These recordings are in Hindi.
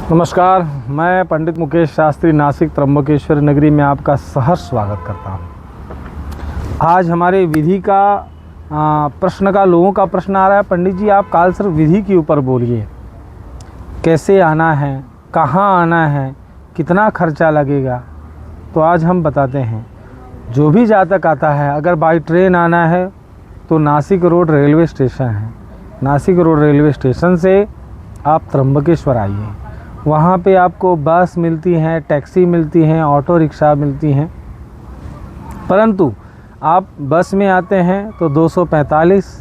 नमस्कार, मैं पंडित मुकेश शास्त्री नासिक त्र्यंबकेश्वर नगरी में आपका सहर्ष स्वागत करता हूं। आज हमारे विधि का प्रश्न का लोगों का प्रश्न आ रहा है, पंडित जी आप कालसर्प विधि के ऊपर बोलिए, कैसे आना है, कहाँ आना है, कितना खर्चा लगेगा। तो आज हम बताते हैं। जो भी जातक आता है, अगर बाई ट्रेन आना है तो नासिक रोड रेलवे स्टेशन है, नासिक रोड रेलवे स्टेशन से आप त्र्यंबकेश्वर आइए। वहाँ पे आपको बस मिलती हैं, टैक्सी मिलती हैं, ऑटो रिक्शा मिलती हैं। परंतु आप बस में आते हैं तो 245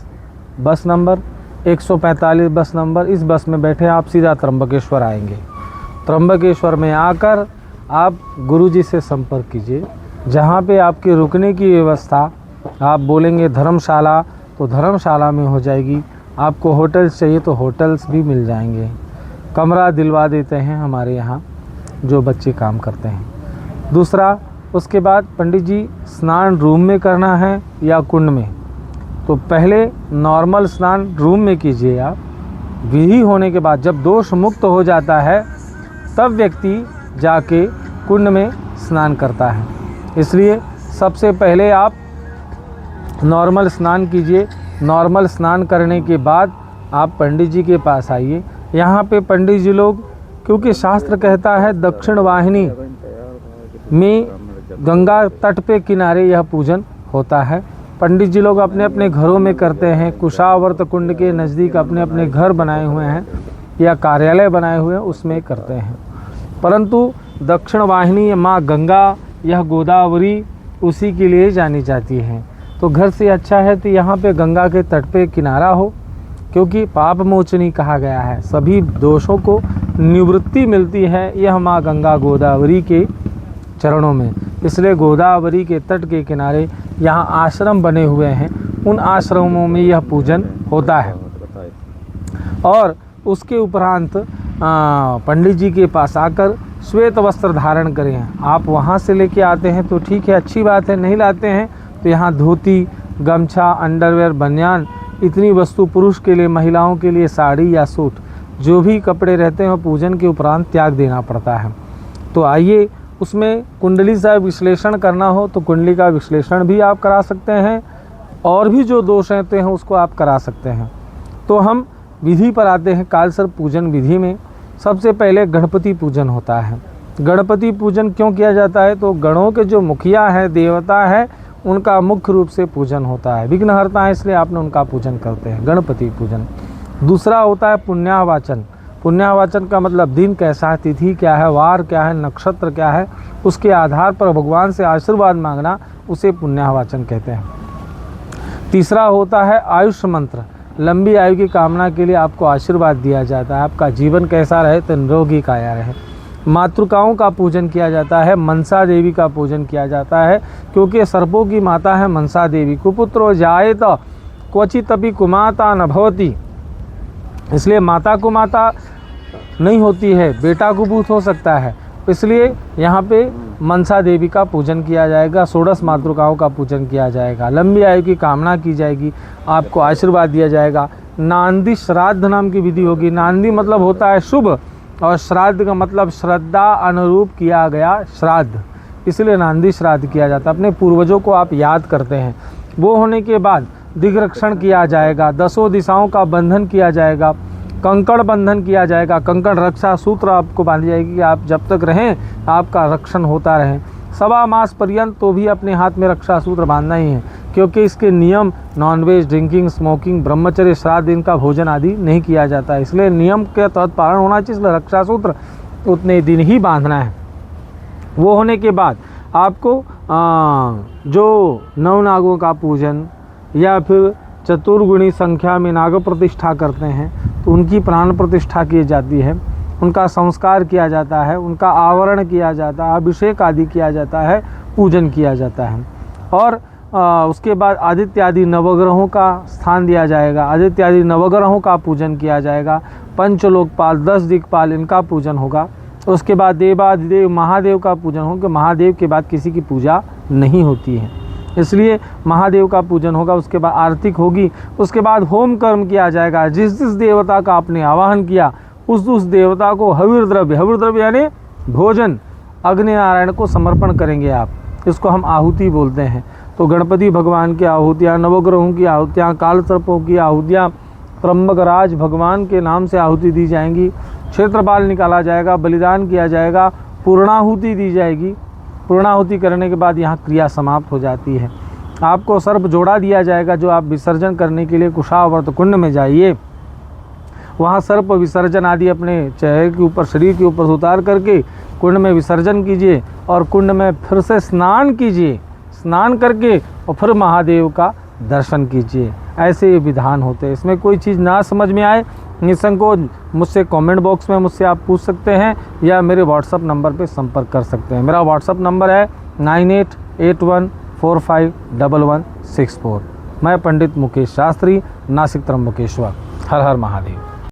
बस नंबर, 145 बस नंबर, इस बस में बैठे आप सीधा त्र्यंबकेश्वर आएंगे। त्र्यंबकेश्वर में आकर आप गुरुजी से संपर्क कीजिए। जहाँ पे आपके रुकने की व्यवस्था, आप बोलेंगे धर्मशाला तो धर्मशाला में हो जाएगी। आपको होटल्स चाहिए तो होटल्स भी मिल जाएंगे। कमरा दिलवा देते हैं हमारे यहाँ जो बच्चे काम करते हैं। दूसरा, उसके बाद पंडित जी स्नान रूम में करना है या कुंड में, तो पहले नॉर्मल स्नान रूम में कीजिए आप। विधि होने के बाद जब दोष मुक्त हो जाता है तब व्यक्ति जाके कुंड में स्नान करता है। इसलिए सबसे पहले आप नॉर्मल स्नान कीजिए। नॉर्मल स्नान करने के बाद आप पंडित जी के पास आइए। यहाँ पे पंडित जी लोग, क्योंकि शास्त्र कहता है दक्षिण वाहिनी में गंगा तट पे किनारे यह पूजन होता है। पंडित जी लोग अपने अपने घरों में करते हैं, कुशावर्त कुंड के नज़दीक अपने अपने घर बनाए हुए हैं या कार्यालय बनाए हुए हैं, उसमें करते हैं। परंतु दक्षिण वाहिनी माँ गंगा, यह गोदावरी उसी के लिए जानी जाती है। तो घर से अच्छा है तो यहाँ पे गंगा के तट पे किनारा हो, क्योंकि पाप मोचनी कहा गया है, सभी दोषों को निवृत्ति मिलती है यह माँ गंगा गोदावरी के चरणों में। इसलिए गोदावरी के तट के किनारे यहाँ आश्रम बने हुए हैं, उन आश्रमों में यह पूजन होता है। और उसके उपरांत पंडित जी के पास आकर श्वेत वस्त्र धारण करें। आप वहाँ से लेके आते हैं तो ठीक है, अच्छी बात है। नहीं लाते हैं तो यहाँ धोती, गमछा, अंडरवेयर, बनियान, इतनी वस्तु पुरुष के लिए, महिलाओं के लिए साड़ी या सूट, जो भी कपड़े रहते हैं पूजन के उपरांत त्याग देना पड़ता है। तो आइए, उसमें कुंडली का विश्लेषण करना हो तो कुंडली का विश्लेषण भी आप करा सकते हैं, और भी जो दोष रहते हैं उसको आप करा सकते हैं। तो हम विधि पर आते हैं। कालसर्प पूजन विधि में सबसे पहले गणपति पूजन होता है। गणपति पूजन क्यों किया जाता है? तो गणों के जो मुखिया है, देवता है, उनका मुख्य रूप से पूजन होता है। विघ्नहर्ता है, इसलिए आपने उनका पूजन करते हैं, गणपति पूजन। दूसरा होता है पुण्यावाचन। पुण्यावाचन का मतलब दिन कैसा है, तिथि क्या है, वार क्या है, नक्षत्र क्या है, उसके आधार पर भगवान से आशीर्वाद मांगना, उसे पुण्यावाचन कहते हैं। तीसरा होता है आयुष मंत्र। लंबी आयु की कामना के लिए आपको आशीर्वाद दिया जाता है, आपका जीवन कैसा रहे तो निरोगी काया रहे। मातृकाओं का पूजन किया जाता है, मनसा देवी का पूजन किया जाता है, क्योंकि सर्पों की माता है मनसा देवी। कुपुत्रो जायेत क्वचिदपि कुमाता न भवति, इसलिए माता को माता नहीं होती है, बेटा को पूत हो सकता है। इसलिए यहाँ पे मनसा देवी का पूजन किया जाएगा, षोडश मातृकाओं का पूजन किया जाएगा, लंबी आयु की कामना की जाएगी, आपको आशीर्वाद दिया जाएगा। नांदी श्राद्ध नाम की विधि होगी। नांदी मतलब होता है शुभ, और श्राद्ध का मतलब श्रद्धा अनुरूप किया गया श्राद्ध, इसलिए नांदी श्राद्ध किया जाता है। अपने पूर्वजों को आप याद करते हैं। वो होने के बाद दिग्रक्षण किया जाएगा, 10 दिशाओं का बंधन किया जाएगा, कंकड़ बंधन किया जाएगा, कंकड़ रक्षा सूत्र आपको बांधी जाएगी कि आप जब तक रहें आपका रक्षण होता रहे। 1.25 मास पर्यंत तो भी अपने हाथ में रक्षा सूत्र बांधना ही है, क्योंकि इसके नियम नॉनवेज, ड्रिंकिंग, स्मोकिंग, ब्रह्मचर्य, श्राद्ध, इनका भोजन आदि नहीं किया जाता, इसलिए नियम के तहत पालन होना चाहिए। इसलिए रक्षा सूत्र उतने दिन ही बांधना है। वो होने के बाद आपको जो नवनागों का पूजन या फिर चतुर्गुणी संख्या में नाग प्रतिष्ठा करते हैं तो उनकी प्राण प्रतिष्ठा की जाती है, उनका संस्कार किया जाता है, उनका आवरण किया जाता है, अभिषेक आदि किया जाता है, पूजन किया जाता है। और उसके बाद आदित्य आदि नवग्रहों का स्थान दिया जाएगा, आदित्य आदि नवग्रहों का पूजन किया जाएगा, पंचलोकपाल, 10 दिक्पाल, इनका पूजन होगा। उसके बाद देवादिदेव महादेव का पूजन होगा। महादेव के बाद किसी की पूजा नहीं होती है, इसलिए महादेव का पूजन होगा। उसके बाद आरती होगी, उसके बाद होम कर्म किया जाएगा। जिस जिस देवता का आपने आवाहन किया उस देवता को हविर द्रव्य यानी भोजन अग्नि नारायण को समर्पण करेंगे आप। इसको हम आहुति बोलते हैं। तो गणपति भगवान की आहुतियाँ, नवग्रहों की आहुतियाँ, काल सर्पों की आहुतियाँ, त्र्यंबकराज भगवान के नाम से आहुति दी जाएंगी, क्षेत्रपाल निकाला जाएगा, बलिदान किया जाएगा, पूर्णाहुति दी जाएगी। पूर्णाहुति करने के बाद यहाँ क्रिया समाप्त हो जाती है। आपको सर्प जोड़ा दिया जाएगा जो आप विसर्जन करने के लिए कुशावर्त कुंड में जाइए, वहाँ सर्प विसर्जन आदि अपने चेहरे के ऊपर, शरीर के ऊपर उतार करके कुंड में विसर्जन कीजिए और कुंड में फिर से स्नान कीजिए। स्नान करके और फिर महादेव का दर्शन कीजिए। ऐसे ये विधान होते हैं। इसमें कोई चीज़ ना समझ में आए निसंकोच मुझसे कमेंट बॉक्स में मुझसे आप पूछ सकते हैं या मेरे व्हाट्सअप नंबर पे संपर्क कर सकते हैं। मेरा व्हाट्सअप नंबर है 9881451164। मैं पंडित मुकेश शास्त्री, नासिक त्र्यंबकेश्वर। हर हर महादेव।